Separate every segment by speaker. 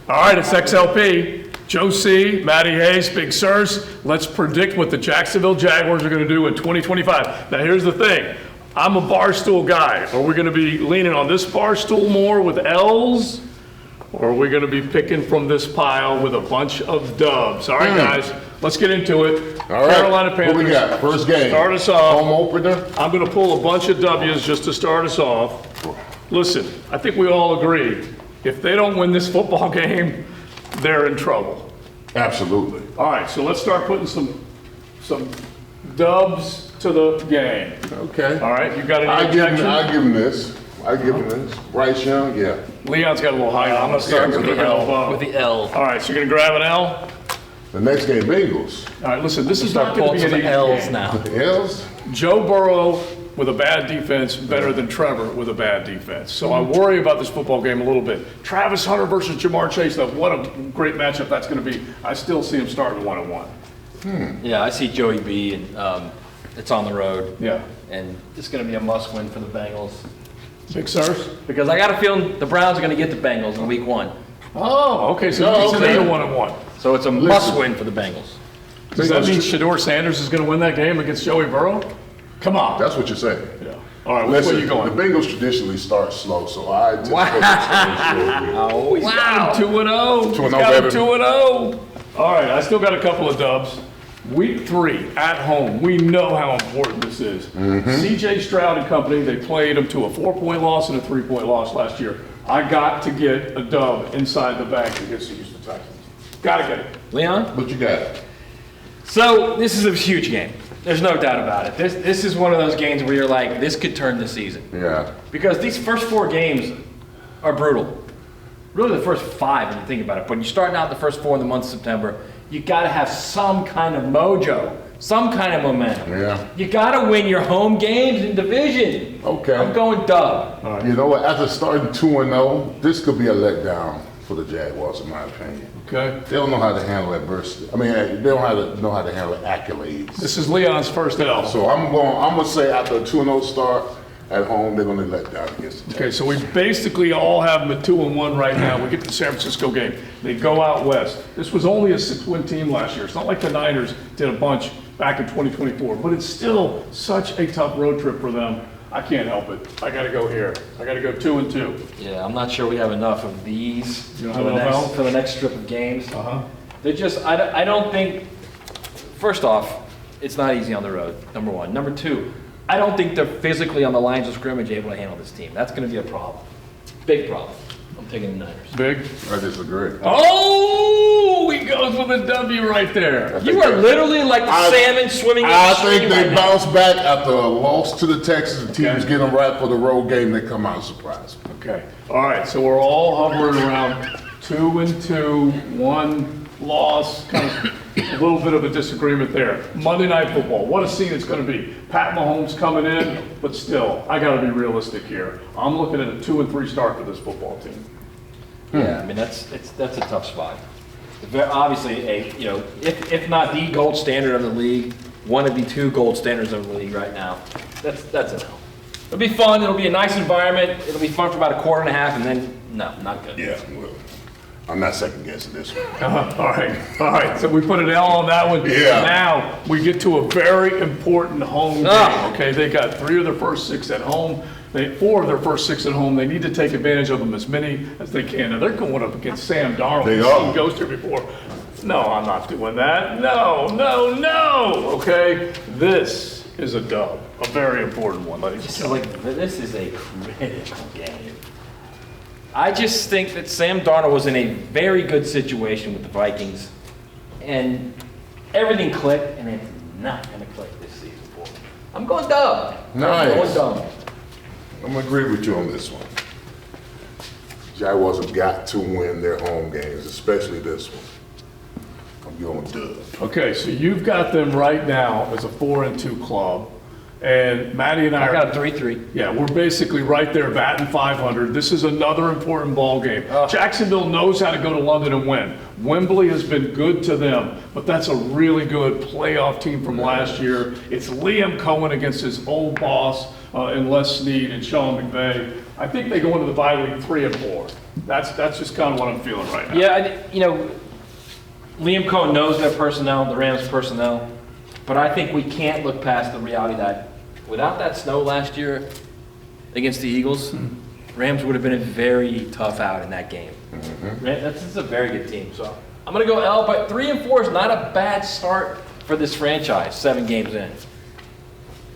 Speaker 1: All right, it's XLP. Joe C., Matty Hayes, Big Sirs. Let's predict what the Jacksonville Jaguars are going to do in 2025. Now, here's the thing. I'm a barstool guy. Are we going to be leaning on this barstool more with L's? Or are we going to be picking from this pile with a bunch of dubs? All right, guys, let's get into it.
Speaker 2: All right.
Speaker 1: Carolina Panthers.
Speaker 2: What we got? First game.
Speaker 1: Start us off.
Speaker 2: Home opener.
Speaker 1: I'm going to pull a bunch of W's just to start us off. Listen, I think we all agree, if they don't win this football game, they're in trouble.
Speaker 2: Absolutely.
Speaker 1: All right, so let's start putting some dubs to the game.
Speaker 2: Okay.
Speaker 1: All right, you got any
Speaker 2: I
Speaker 1: objection?
Speaker 2: give him this. Bryce Young, yeah.
Speaker 1: Leon's got a little high. I'm going to start with the L.
Speaker 3: With the L.
Speaker 1: All right, so you're going to grab an L?
Speaker 2: The next game, Bengals.
Speaker 1: All right, listen, this is not going to be an easy
Speaker 3: L's
Speaker 1: game.
Speaker 3: now.
Speaker 2: The L's?
Speaker 1: Joe Burrow with a bad defense better than Trevor with a bad defense. So I worry about this football game a little bit. Travis Hunter versus Jamar Chase, now what a great matchup that's going to be. I still see him starting 1-1.
Speaker 3: Yeah, I see Joey B, and it's on the road.
Speaker 1: Yeah.
Speaker 3: And it's going to be a must-win for the Bengals.
Speaker 1: Big Sirs?
Speaker 3: Because I got a feeling the Browns are going to get the Bengals in week 1.
Speaker 1: Oh, okay, so
Speaker 2: Oh,
Speaker 1: it's
Speaker 2: okay.
Speaker 1: a 1-1.
Speaker 3: So it's a must-win for the Bengals.
Speaker 1: Does that mean Shedeur Sanders is going to win that game against Joey Burrow? Come on.
Speaker 2: That's what you're saying.
Speaker 1: Yeah. All right, which way are you
Speaker 2: The
Speaker 1: going?
Speaker 2: Bengals traditionally start slow, so I just
Speaker 3: Oh, he's
Speaker 1: Wow, 2-0.
Speaker 2: 2-0,
Speaker 1: Got him
Speaker 2: baby.
Speaker 1: 2-0. All right, I still got a couple of dubs. Week 3 at home. We know how important this is. CJ Stroud and company, they played them to a 4-point loss and a 3-point loss last year. I got to get a dub inside the bank against the Houston Texans. Got to get it.
Speaker 3: Leon?
Speaker 2: But you got it.
Speaker 3: So this is a huge game. There's no doubt about it. This is one of those games where you're like, this could turn the season.
Speaker 2: Yeah.
Speaker 3: Because these first 4 games are brutal. Really the first 5 when you think about it. But you're starting out the first 4 in the month of September, you got to have some kind of mojo, some kind of momentum.
Speaker 2: Yeah.
Speaker 3: You got to win your home games in division.
Speaker 2: Okay.
Speaker 3: I'm going dub.
Speaker 2: You know what? After starting 2-0, this could be a letdown for the Jaguars, in my opinion.
Speaker 1: Okay.
Speaker 2: They don't know how to handle adversity. I mean, they don't know how to handle accolades.
Speaker 1: This is Leon's first L.
Speaker 2: So I'm gonna say after a 2-0 start at home, they're gonna let down against the
Speaker 1: Okay, so we basically all have them at 2-1 right now. We get the San Francisco game. They go out west. This was only a 6-win team last year. It's not like the Niners did a bunch back in 2024, but it's still such a tough road trip for them. I can't help it. I got to go here. I got to go 2-2.
Speaker 3: Yeah, I'm not sure we have enough of these
Speaker 1: You don't
Speaker 3: for,
Speaker 1: have
Speaker 3: the
Speaker 1: enough
Speaker 3: next,
Speaker 1: help?
Speaker 3: for the next strip of games.
Speaker 1: Uh-huh.
Speaker 3: They're just, I don't think, first off, it's not easy on the road, number 1. Number 2, I don't think they're physically on the lines of scrimmage able to handle this team. That's going to be a problem. Big problem. I'm taking the Niners.
Speaker 1: Big.
Speaker 2: I disagree.
Speaker 1: Oh, he goes with a W right there.
Speaker 3: You are literally like the salmon swimming in
Speaker 2: I
Speaker 3: the stream
Speaker 2: think they
Speaker 3: right now.
Speaker 2: bounce back after a loss to the Texans. The teams
Speaker 1: Okay.
Speaker 2: get them right for the road game. They come out and surprise them.
Speaker 1: Okay. All right, so we're all hovering around 2-2, 1 loss, kind of a little bit of a disagreement there. Monday Night Football, what a scene it's going to be. Pat Mahomes coming in, but still, I got to be realistic here. I'm looking at a 2-3 start for this football team.
Speaker 3: Yeah, I mean, that's a tough spot. Obviously, if not the gold standard of the league, one of the 2 gold standards of the league right now. That's an L. It'll be fun. It'll be a nice environment. It'll be fun for about a quarter and a half, and then no, not good.
Speaker 2: Yeah, well, I'm not second guessing this one.
Speaker 1: All right. So we put an L on that one.
Speaker 2: Yeah.
Speaker 1: Now we get to a very important home game.
Speaker 3: Ah.
Speaker 1: Okay, they got 3 of their first 6 at home. 4 of their first 6 at home. They need to take advantage of them as many as they can. Now they're going up against Sam Darnold.
Speaker 2: They
Speaker 1: We've
Speaker 2: are.
Speaker 1: seen Ghost here before. No, I'm not doing that. No. Okay, this is a dub, a very important one, ladies and
Speaker 3: So,
Speaker 1: gentlemen.
Speaker 3: this is a critical game. I just think that Sam Darnold was in a very good situation with the Vikings, and everything clicked, and it's not going to click this season for me. I'm going dub.
Speaker 2: Nice.
Speaker 3: I'm going dub.
Speaker 2: I'm gonna agree with you on this one. Jaguars have got to win their home games, especially this one. I'm going dub.
Speaker 1: Okay, so you've got them right now as a 4-2 club, and Maddie and I
Speaker 3: I
Speaker 1: are.
Speaker 3: got a 3-3.
Speaker 1: Yeah, we're basically right there batting 500. This is another important ball game. Jacksonville knows how to go to London and win. Wembley has been good to them, but that's a really good playoff team from last year. It's Liam Coen against his old boss. in Les Snead and Sean McVay. I think they go into the bye week 3-4. That's just kind of what I'm feeling right now.
Speaker 3: Yeah, Liam Coen knows their personnel, the Rams' personnel, but I think we can't look past the reality that without that snow last year against the Eagles, Rams would have been a very tough out in that game. This is a very good team. So I'm going to go L, but 3-4 is not a bad start for this franchise, 7 games in.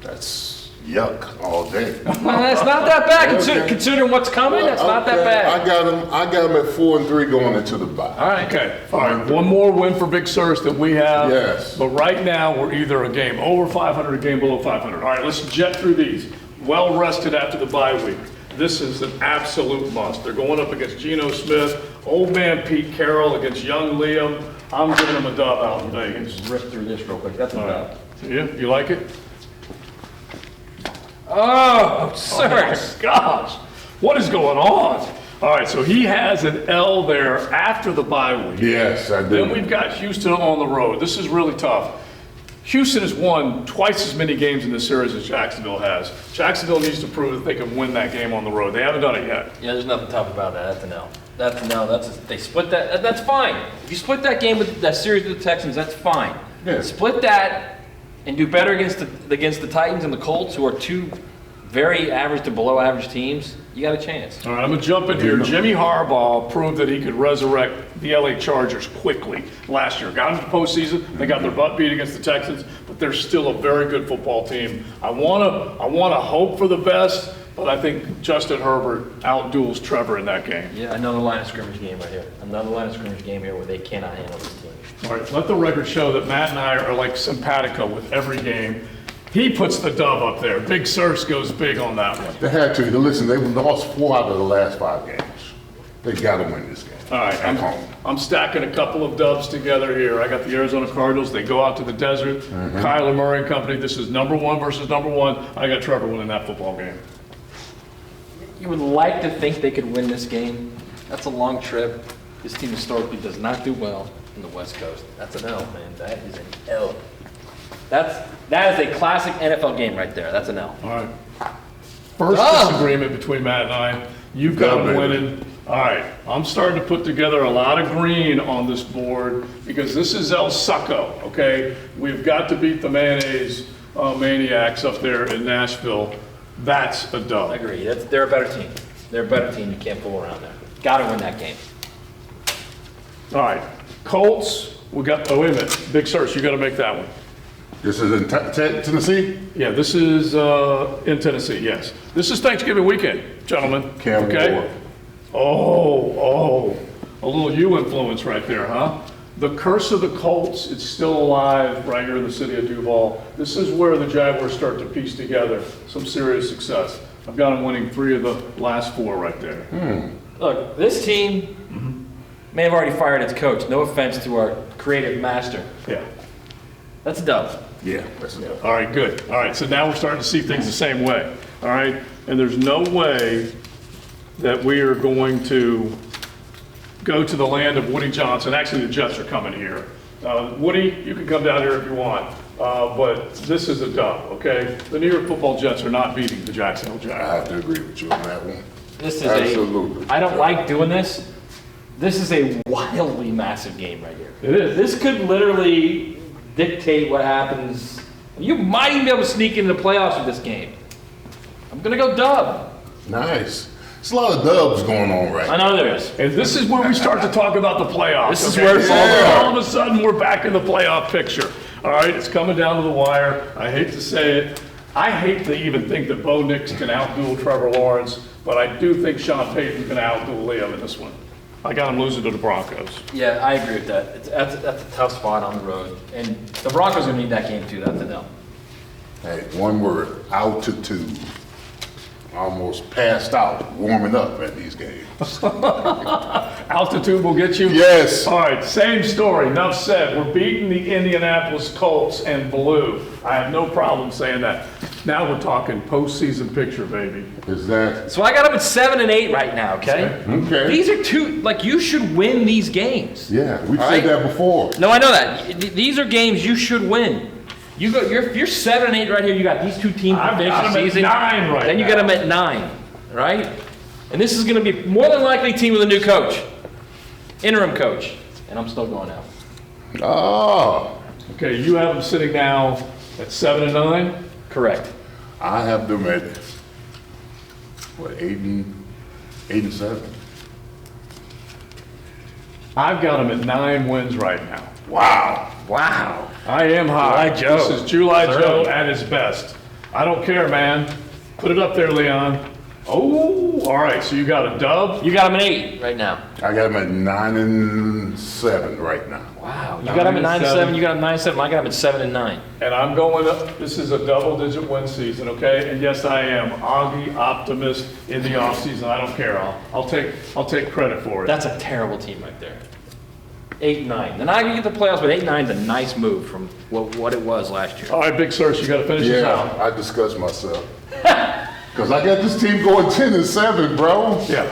Speaker 2: That's yuck all day.
Speaker 3: It's not that bad considering what's coming. That's not that bad.
Speaker 2: I got them at 4-3 going into the bye.
Speaker 3: All right.
Speaker 1: Okay, all right, one more win for Big Sirs that we have.
Speaker 2: Yes.
Speaker 1: But right now, we're either a game over 500, a game below 500. All right, let's jet through these. Well rested after the bye week. This is an absolute must. They're going up against Geno Smith, old man Pete Carroll against young Liam. I'm giving them a dub out in Vegas.
Speaker 3: Rip through this real quick. That's a dub.
Speaker 1: Yeah, you like it?
Speaker 3: Oh,
Speaker 1: Oh
Speaker 3: sir.
Speaker 1: my gosh, what is going on? All right, so he has an L there after the bye week.
Speaker 2: Yes, I do.
Speaker 1: Then we've got Houston on the road. This is really tough. Houston has won twice as many games in this series as Jacksonville has. Jacksonville needs to prove that they can win that game on the road. They haven't done it yet.
Speaker 3: Yeah, there's nothing tough about that. That's an L. That's an L. They split that. That's fine. If you split that game with that series with the Texans, that's fine.
Speaker 2: Yeah.
Speaker 3: Split that and do better against the Titans and the Colts, who are two very average to below average teams. You got a chance.
Speaker 1: All right, I'm going to jump in here. Jimmy Harbaugh proved that he could resurrect the LA Chargers quickly last year. Got into the postseason. They got their butt beat against the Texans, but they're still a very good football team. I want to hope for the best, but I think Justin Herbert outduels Trevor in that game.
Speaker 3: Yeah, another line of scrimmage game right here. Another line of scrimmage game here where they cannot handle this team.
Speaker 1: All right, let the record show that Matt and I are like simpatico with every game. He puts the dub up there. Big Sirs goes big on that one.
Speaker 2: They had to. Listen, they've lost 4 out of the last 5 games. They got to win this game.
Speaker 1: All right,
Speaker 2: At home.
Speaker 1: I'm stacking a couple of dubs together here. I got the Arizona Cardinals. They go out to the desert. Kyler Murray and company. This is number 1 versus number 1. I got Trevor winning that football game.
Speaker 3: You would like to think they could win this game. That's a long trip. This team historically does not do well in the West Coast. That's an L, man. That is an L. That is a classic NFL game right there. That's an L.
Speaker 1: All right. First disagreement between Matt and I. You've got him winning. All right. I'm starting to put together a lot of green on this board because this is El Succo, okay? We've got to beat the mayonnaise maniacs up there in Nashville. That's a dub.
Speaker 3: I agree. They're a better team. They're a better team. You can't fool around there. Got to win that game.
Speaker 1: All right. Colts, we got, oh, wait a minute. Big Search, you got to make that one.
Speaker 2: This is in Tennessee?
Speaker 1: Yeah, this is in Tennessee, yes. This is Thanksgiving weekend, gentlemen.
Speaker 2: Cam
Speaker 1: okay?
Speaker 2: Ward.
Speaker 1: Oh, a little U influence right there, huh? The curse of the Colts, it's still alive right here in the city of Duval. This is where the Jaguars start to piece together some serious success. I've got them winning 3 of the last 4 right there.
Speaker 3: Look, this team may have already fired its coach. No offense to our creative master.
Speaker 1: Yeah.
Speaker 3: That's a dub.
Speaker 2: Yeah, that's it.
Speaker 1: All right, good. All right, so now we're starting to see things the same way. All right, and there's no way that we are going to go to the land of Woody Johnson. Actually, the Jets are coming here. Woody, you can come down here if you want, but this is a dub, okay? The New York Football Jets are not beating the Jacksonville
Speaker 2: I
Speaker 1: Jaguars.
Speaker 2: have to agree with you on that one.
Speaker 3: This is
Speaker 2: Absolutely.
Speaker 3: I don't like doing this. This is a wildly massive game right here.
Speaker 1: It is.
Speaker 3: This could literally dictate what happens. You might even be able to sneak into the playoffs with this game. I'm going to go dub.
Speaker 2: Nice. There's a lot of dubs going on right
Speaker 3: I
Speaker 2: now.
Speaker 3: know there is.
Speaker 1: And this is where we start to talk about the playoffs.
Speaker 3: This is
Speaker 1: okay?
Speaker 3: where it's
Speaker 1: all of a sudden we're back in the playoff picture. All right, it's coming down to the wire. I hate to say it. I hate to even think that Bo Nix can outduel Trevor Lawrence, but I do think Sean Payton can outduel Liam in this one. I got him losing to the Broncos.
Speaker 3: Yeah, I agree with that. That's a tough spot on the road. And the Broncos are going to need that game too. That's an L.
Speaker 2: Hey, one word, altitude. Almost passed out warming up at these games.
Speaker 1: Altitude will get you?
Speaker 2: Yes.
Speaker 1: All right, same story. Enough said. We're beating the Indianapolis Colts and blue. I have no problem saying that. Now we're talking postseason picture, baby.
Speaker 2: Is that
Speaker 3: So I got them at 7 and 8 right now, okay?
Speaker 2: okay?
Speaker 3: These are two, like, you should win these games.
Speaker 2: Yeah, we've
Speaker 3: All
Speaker 2: said
Speaker 3: right?
Speaker 2: that before.
Speaker 3: No, I know that. These are games you should win. You're 7-8 right here. You got these two teams to
Speaker 1: I've
Speaker 3: finish
Speaker 1: got
Speaker 3: the
Speaker 1: 'em at
Speaker 3: season.
Speaker 1: 9 right
Speaker 3: Then you
Speaker 1: now.
Speaker 3: got them at 9, right? And this is going to be more than likely a team with a new coach, interim coach, and I'm still going out.
Speaker 2: Oh,
Speaker 1: Okay, you have them sitting now at 7 and 9?
Speaker 3: Correct.
Speaker 2: I have them at, what, 8 and 7?
Speaker 1: I've got them at 9 wins right now.
Speaker 2: Wow.
Speaker 3: Wow.
Speaker 1: I am high.
Speaker 3: July Joe.
Speaker 1: This is July
Speaker 3: Early.
Speaker 1: Joe at his best. I don't care, man. Put it up there, Leon. Oh, all right, so you got a dub?
Speaker 3: You got them at 8 right now.
Speaker 2: I got them at 9 and 7 right now.
Speaker 3: Wow. You got them at 9 and 7. You got them 9 and 7. I got them at 7 and 9.
Speaker 1: And I'm going up, this is a double-digit win season, okay? And yes, I am Augie optimist in the offseason. I don't care. I'll take credit for it.
Speaker 3: That's a terrible team right there. 8 and 9. They're not going to get the playoffs, but 8 and 9 is a nice move from what it was last year.
Speaker 1: All right, Big Search, you got to finish this
Speaker 2: Yeah,
Speaker 1: out.
Speaker 2: I discussed myself. Because I got this team going 10 and 7, bro.
Speaker 1: Yeah.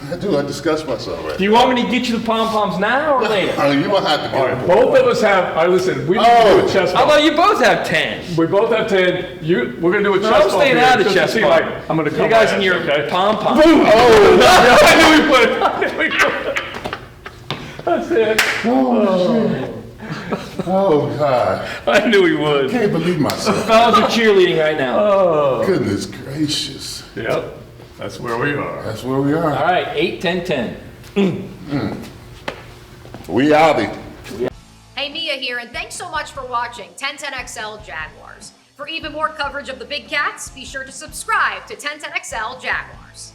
Speaker 2: I do, I discussed myself right
Speaker 3: Do you want me to get you the pom-poms now or later?
Speaker 2: You're going to have to
Speaker 1: All
Speaker 2: get
Speaker 1: right,
Speaker 2: them.
Speaker 1: both of us have, all right, listen, we need to do a chest
Speaker 3: How
Speaker 1: bump.
Speaker 3: about you both have 10?
Speaker 1: We both have 10. We're going to do a
Speaker 3: No,
Speaker 1: chest
Speaker 3: I'm
Speaker 1: bump
Speaker 3: staying
Speaker 1: here,
Speaker 3: out of the
Speaker 1: just to
Speaker 3: chest
Speaker 1: see,
Speaker 3: bump.
Speaker 1: like, I'm going to come
Speaker 3: You guys
Speaker 1: by
Speaker 3: in
Speaker 1: it,
Speaker 3: your
Speaker 1: okay?
Speaker 3: pom-poms.
Speaker 1: Oh, I knew we would. I knew we would. That's it.
Speaker 2: Oh, God.
Speaker 1: I knew he would.
Speaker 2: Can't believe myself.
Speaker 3: Fellas are cheerleading right now.
Speaker 2: Goodness gracious.
Speaker 1: Yep, that's where we are.
Speaker 2: That's where we
Speaker 3: All
Speaker 2: are.
Speaker 3: right, 8, 10, 10.
Speaker 2: We outie.
Speaker 4: Hey, Mia here, and thanks so much for watching 1010XL Jaguars. For even more coverage of the Big Cats, be sure to subscribe to 1010XL Jaguars.